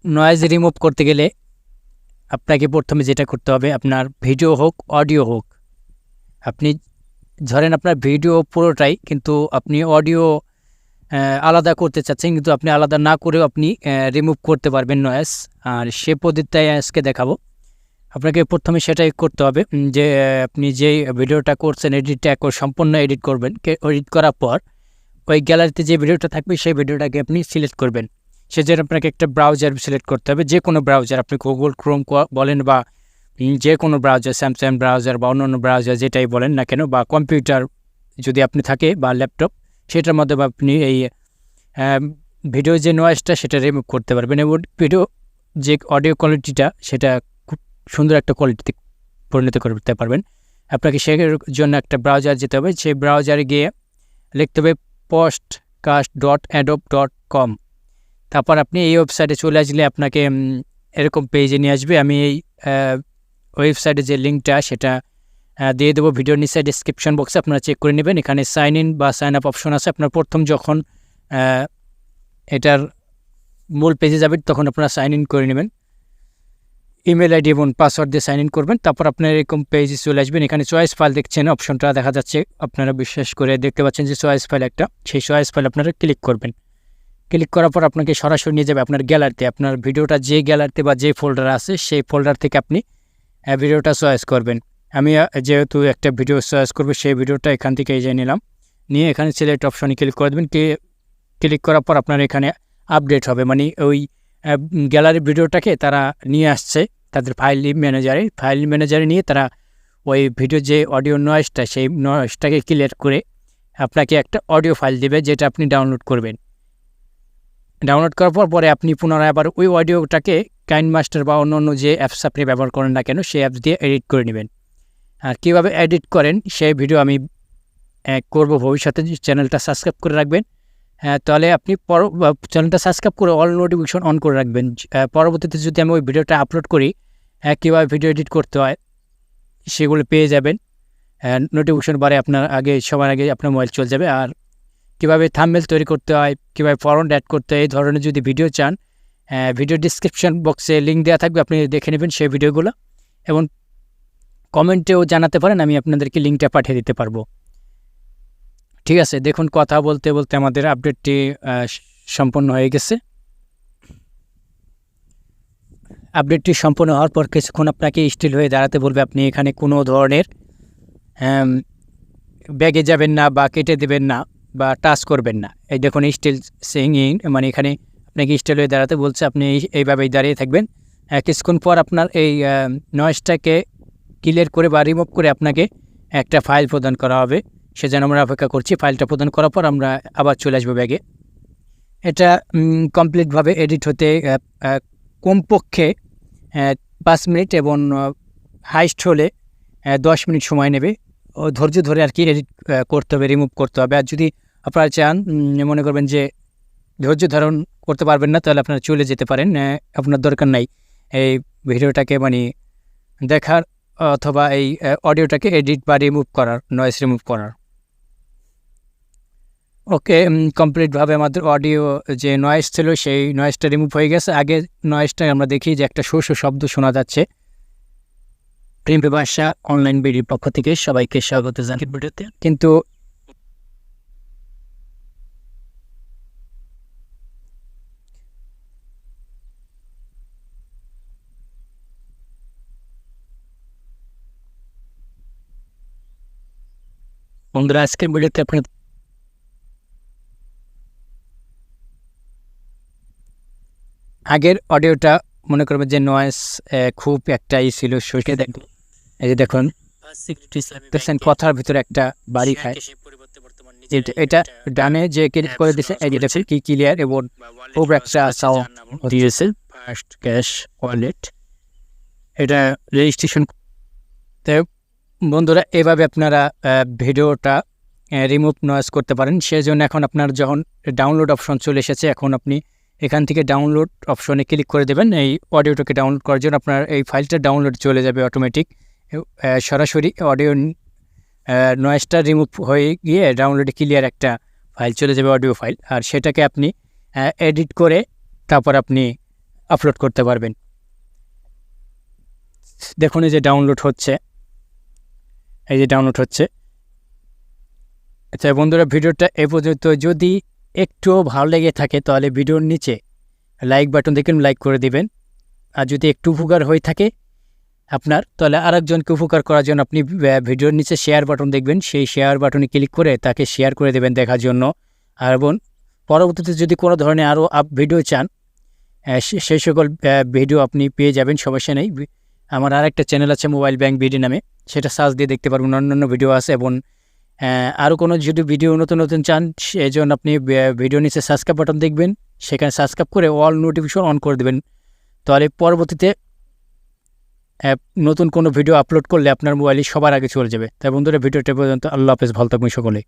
Noise remove করতে গেলে আপনাকে প্রথমে যেটা করতে হবে, আপনার ভিডিও হোক অডিও হোক, আপনি ধরেন আপনার ভিডিও পুরোটাই, কিন্তু আপনি অডিও আলাদা করতে চাচ্ছেন, কিন্তু আপনি আলাদা না করেও আপনি রিমুভ করতে পারবেন নয়েজ। আর সে পদ্ধতিটাই আজকে দেখাবো। আপনাকে প্রথমে সেটাই করতে হবে যে আপনি যেই ভিডিওটা করছেন এডিটটা সম্পূর্ণ এডিট করবেন। এডিট করার পর ওই গ্যালারিতে যে ভিডিওটা থাকবে সেই ভিডিওটাকে আপনি সিলেক্ট করবেন। সেজন্য আপনাকে একটা ব্রাউজার সিলেক্ট করতে হবে, যে কোনো ব্রাউজার, আপনি গুগল ক্রোম বলেন বা যে কোনো ব্রাউজার, স্যামসাং ব্রাউজার বা অন্য ব্রাউজার যেটাই বলেন না কেন, বা কম্পিউটার যদি আপনি থাকে বা ল্যাপটপ, সেটার মাধ্যমে আপনি এই ভিডিও যে নয়েজটা সেটা রিমুভ করতে পারবেন এবং ভিডিও যে অডিও কোয়ালিটিটা সেটা খুব সুন্দর একটা কোয়ালিটিতে পরিণত করতে পারবেন। আপনাকে সেই জন্য একটা ব্রাউজার যেতে হবে। সেই ব্রাউজারে গিয়ে লিখতে হবে podcast.adobe.com। তারপর আপনি এই ওয়েবসাইটে চলে আসলে আপনাকে এরকম পেজে নিয়ে আসবে। আমি এই ওয়েবসাইটে যে লিঙ্কটা সেটা দিয়ে দেবো ভিডিওর নিচে ডিসক্রিপশন বক্সে, আপনারা চেক করে নেবেন। এখানে সাইন ইন বা সাইন আপ অপশন আছে। আপনার প্রথম যখন এটার মূল পেজে যাবেন তখন আপনারা সাইন ইন করে নেবেন, ইমেল আইডি এবং পাসওয়ার্ড দিয়ে সাইন ইন করবেন। তারপর আপনার এরকম পেজে চলে আসবেন। এখানে চয়েস ফাইল দেখছেন, অপশনটা দেখা যাচ্ছে, আপনারা বিশেষ করে দেখতে পাচ্ছেন যে চয়েস ফাইল একটা, সেই চয়েস ফাইল আপনারা ক্লিক করবেন। ক্লিক করার পর আপনাকে সরাসরি নিয়ে যাবে আপনার গ্যালারিতে। আপনার ভিডিওটা যে গ্যালারিতে বা যে ফোল্ডার আছে সেই ফোল্ডার থেকে আপনি ভিডিওটা চয়েস করবেন। আমি যেহেতু একটা ভিডিও চয়েস করবো, সেই ভিডিওটা এখান থেকে এই যে নিলাম, নিয়ে এখানে সিলেক্ট অপশনে ক্লিক করে দেবেন। ক্লিক করার পর আপনার এখানে আপডেট হবে, মানে ওই গ্যালারি ভিডিওটাকে তারা নিয়ে আসছে তাদের ফাইল ম্যানেজারে নিয়ে তারা ওই ভিডিও যে অডিও নয়েজটা সেই নয়েজটাকে ক্লিয়ার করে আপনাকে একটা অডিও ফাইল দেবে, যেটা আপনি ডাউনলোড করবেন। ডাউনলোড করার পরে আপনি পুনরায় আবার ওই অডিওটাকে কাইনমাস্টার বা অন্য যে অ্যাপস আপনি ব্যবহার করেন না কেন সেই অ্যাপস দিয়ে এডিট করে নেবেন। আর কীভাবে এডিট করেন সেই ভিডিও আমি করব ভবিষ্যতে। চ্যানেলটা সাবস্ক্রাইব করে রাখবেন, তাহলে আপনি চ্যানেলটা সাবস্ক্রাইব করে অল নোটিফিকেশন অন করে রাখবেন। পরবর্তীতে যদি আমি ওই ভিডিওটা আপলোড করি, কীভাবে ভিডিও এডিট করতে হয় সেগুলো পেয়ে যাবেন। নোটিফিকেশন বারে সবার আগে আপনার মোবাইল চলে যাবে। আর কীভাবে থাম্বনেল তৈরি করতে হয়, কীভাবে ফন্ট অ্যাড করতে হয়, এই ধরনের যদি ভিডিও চান, ভিডিও ডিসক্রিপশন বক্সে লিঙ্ক দেওয়া থাকবে, আপনি দেখে নেবেন সেই ভিডিওগুলো এবং কমেন্টেও জানাতে পারেন, আমি আপনাদেরকে লিঙ্কটা পাঠিয়ে দিতে পারবো। ঠিক আছে, দেখুন কথা বলতে বলতে আমাদের আপডেটটি সম্পন্ন হয়ে গেছে। আপডেটটি সম্পন্ন হওয়ার পর কিছুক্ষণ আপনাকে স্টিল হয়ে দাঁড়াতে বলবে। আপনি এখানে কোনো ধরনের ব্যাগে যাবেন না বা কেটে দেবেন না বা টাচ করবেন না। এই দেখুন স্টিল সিঙ্গিং, মানে এখানে আপনাকে স্টিল হয়ে দাঁড়াতে বলছে, আপনি এইভাবেই দাঁড়িয়ে থাকবেন। কিছুক্ষণ পর আপনার এই নয়েজটাকে ক্লিয়ার করে বা রিমুভ করে আপনাকে একটা ফাইল প্রদান করা হবে। সেজন্য আমরা অপেক্ষা করছি। ফাইলটা প্রদান করার পর আমরা আবার চলে আসবো ব্যাগে। এটা কমপ্লিটভাবে এডিট হতে কমপক্ষে 5 মিনিট এবং হাইস্ট হলে 10 মিনিট সময় নেবে। ধৈর্য ধরে আর কি এডিট করতে হবে, রিমুভ করতে হবে। আর যদি আপনারা চান, মনে করবেন যে ধৈর্য ধারণ করতে পারবেন না, তাহলে আপনারা চলে যেতে পারেন। আপনার দরকার নাই এই ভিডিওটাকে মানে দেখার অথবা এই অডিওটাকে এডিট বা রিমুভ করার, নয়েজ রিমুভ করার। ওকে, কমপ্লিটভাবে আমাদের অডিও যে নয়েজ ছিল সেই নয়েজটা রিমুভ হয়ে গেছে। আগে নয়েজটা আমরা দেখি যে একটা শব্দ শোনা যাচ্ছে। প্রেমপিপাসা অনলাইন ভিডিওর পক্ষ থেকে সবাইকে স্বাগত জানাই ভিডিওতে। কিন্তু বন্ধুরা, আজকের ভিডিওতে আপনার আগের অডিওটা মনে করবেন যে নয়েজ খুব একটাই ছিল, সরষে দেখুন, এই যে দেখুন কথার ভিতরে একটা বাড়ি খায়। এটা ডানে যে ক্লিক করে দিয়েছে, এই যে দেখুন কি ক্লিয়ার এবং খুব একটা সাউন্ড দিয়েছে। ফার্স্ট ক্যাশ ওয়ালেট, এটা রেজিস্ট্রেশন। তো বন্ধুরা, এভাবে আপনারা ভিডিওটা রিমুভ নয়েজ করতে পারেন। সেই জন্য এখন আপনার যখন ডাউনলোড অপশন চলে এসেছে, এখন আপনি এখান থেকে ডাউনলোড অপশনে ক্লিক করে দেবেন। এই অডিওটাকে ডাউনলোড করার জন্য আপনার এই ফাইলটা ডাউনলোড চলে যাবে অটোমেটিক। সরাসরি অডিও নয়েজটা রিমুভ হয়ে গিয়ে ডাউনলোডে ক্লিয়ার একটা ফাইল চলে যাবে, অডিও ফাইল। আর সেটাকে আপনি এডিট করে তারপর আপনি আপলোড করতে পারবেন। দেখুন এই যে ডাউনলোড হচ্ছে, এই যে ডাউনলোড হচ্ছে। আচ্ছা বন্ধুরা, ভিডিওটা এ পর্যন্ত। যদি একটুও ভালো লেগে থাকে তাহলে ভিডিওর নিচে লাইক বাটন দেখুন, লাইক করে দিবেন। আর যদি একটু উপকার হয়ে থাকে আপনার, তাহলে আরেকজনকে উপকার করার জন্য আপনি ভিডিওর নিচে শেয়ার বাটন দেখবেন, সেই শেয়ার বাটনে ক্লিক করে তাকে শেয়ার করে দেবেন দেখার জন্য। আর এবং পরবর্তীতে যদি কোনো ধরনের আরও ভিডিও চান, সেই সকল ভিডিও আপনি পেয়ে যাবেন, সমস্যা নেই। আমার আরেকটা চ্যানেল আছে মোবাইল ব্যাংক বিডি নামে, সেটা সার্চ দিয়ে দেখতে পারবেন, অন্যান্য ভিডিও আছে। এবং আরও কোনো যদি ভিডিও নতুন নতুন চান, সেই জন্য আপনি ভিডিও নিচে সাবস্ক্রাইব বাটন দেখবেন, সেখানে সাবস্ক্রাইব করে অল নোটিফিকেশন অন করে দেবেন। তাহলে পরবর্তীতে নতুন কোনো ভিডিও আপলোড করলে আপনার মোবাইলে সবার আগে চলে যাবে। তাই বন্ধুরা, ভিডিওটা পর্যন্ত। আল্লাহ হাফেজ, ভালো থাকবেন সকলে।